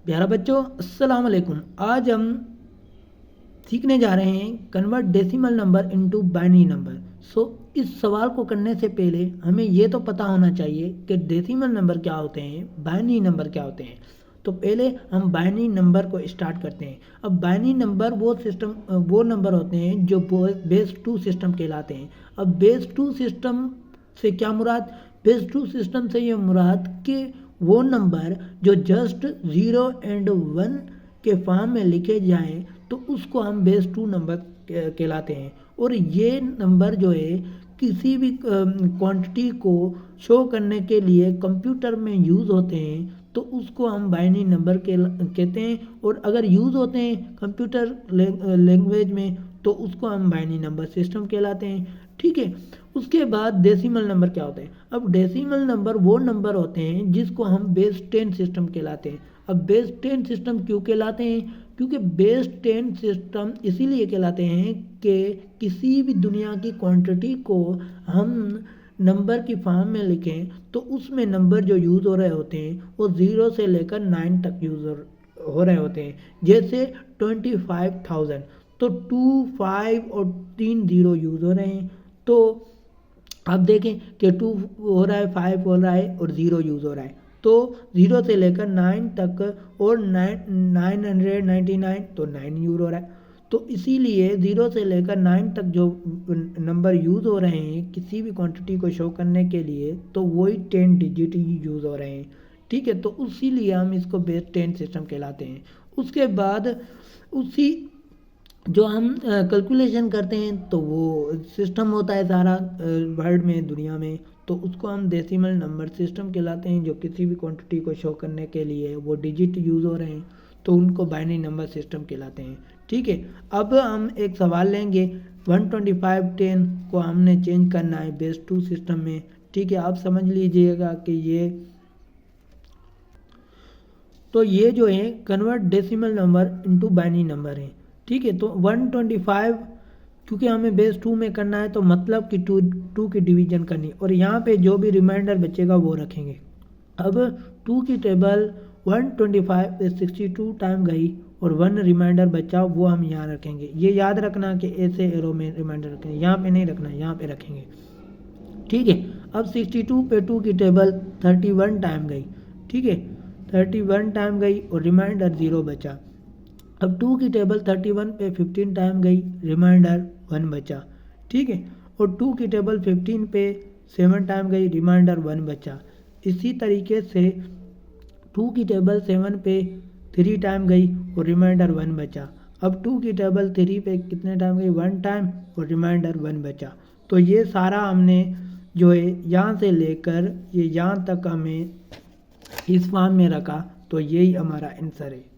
प्यारा बच्चों, अस्सलाम वालेकुम। आज हम सीखने जा रहे हैं convert decimal number into binary number. इस सवाल को करने से पहले हमें ये तो पता होना चाहिए कि डेसिमल नंबर क्या होते हैं, बाइनरी नंबर क्या होते हैं। तो पहले हम बाइनरी नंबर को स्टार्ट करते हैं। अब बाइनरी नंबर वो नंबर होते हैं जो बेस 2 सिस्टम कहलाते हैं। अब बेस 2 सिस्टम से क्या मुराद? बेस 2 सिस्टम से ये मुराद कि वो नंबर जो जस्ट 0 एंड 1 के फॉर्म में लिखे जाएं तो उसको हम बेस 2 नंबर कहलाते हैं। और ये नंबर जो है किसी भी क्वांटिटी को शो करने के लिए कंप्यूटर में यूज़ होते हैं तो उसको हम बाइनरी नंबर कहते हैं। और अगर यूज़ होते हैं कंप्यूटर लैंग्वेज में तो उसको हम बाइनरी नंबर सिस्टम कहलाते हैं। ठीक है। उसके बाद डेसिमल नंबर क्या होते हैं? अब डेसिमल नंबर वो नंबर होते हैं जिसको हम बेस 10 सिस्टम कहलाते हैं। अब बेस 10 सिस्टम क्यों कहलाते हैं? क्योंकि बेस 10 सिस्टम इसीलिए कहलाते हैं कि किसी भी दुनिया की क्वांटिटी को हम नंबर की फॉर्म में लिखें तो उसमें नंबर जो यूज़ हो रहे होते हैं वो 0 से लेकर 9 तक यूज़ हो रहे होते हैं। जैसे 25,000 तो 2, 5 और 3 0 यूज़ हो रहे हैं। तो अब देखें कि 2 हो रहा है, 5 हो रहा है और 0 यूज़ हो रहा है। तो 0 से लेकर 9 तक और 999 तो 9 यूज़ हो रहा है। तो इसीलिए 0 से लेकर 9 तक जो नंबर यूज़ हो रहे हैं किसी भी क्वांटिटी को शो करने के लिए तो वही 10 डिजिट ही यूज़ हो रहे हैं। ठीक है। तो इसीलिए हम इसको बेस 10 सिस्टम कहलाते हैं। उसके बाद उसी जो हम कैलकुलेशन करते हैं तो वो सिस्टम होता है सारा वर्ल्ड में, दुनिया में, तो उसको हम डेसिमल नंबर सिस्टम कहलाते हैं। जो किसी भी क्वांटिटी को शो करने के लिए वो डिजिट यूज़ हो रहे हैं तो उनको बाइनरी नंबर सिस्टम कहलाते हैं। ठीक है। अब हम एक सवाल लेंगे। 12510 को हमने चेंज करना है बेस 2 सिस्टम में। ठीक है। आप समझ लीजिएगा कि ये जो है convert decimal number into binary number है। ठीक है। तो 125 क्योंकि हमें बेस 2 में करना है तो मतलब कि 2 की डिवीजन करनी और यहाँ पे जो भी रिमाइंडर बचेगा वो रखेंगे। अब 2 की टेबल 125 पे 62 टाइम गई और 1 रिमाइंडर बचा वो हम यहाँ रखेंगे। ये याद रखना कि ऐसे एरो में रिमाइंडर रखेंगे, यहाँ पे नहीं रखना, यहाँ पे रखेंगे। ठीक है। अब 62 पे 2 की टेबल 31 टाइम गई। ठीक है। 31 टाइम गई और रिमाइंडर 0 बचा। अब 2 की टेबल 31 पे 15 टाइम गई, रिमाइंडर 1 बचा। ठीक है। और 2 की टेबल 15 पे 7 टाइम गई, रिमाइंडर 1 बचा। इसी तरीके से 2 की टेबल 7 पे 3 टाइम गई और रिमाइंडर 1 बचा। अब 2 की टेबल 3 पे कितने टाइम गई? 1 टाइम और रिमाइंडर 1 बचा। तो ये सारा हमने जो है यहाँ से लेकर ये यहाँ तक हमें इस फॉर्म में रखा तो यही हमारा आंसर है।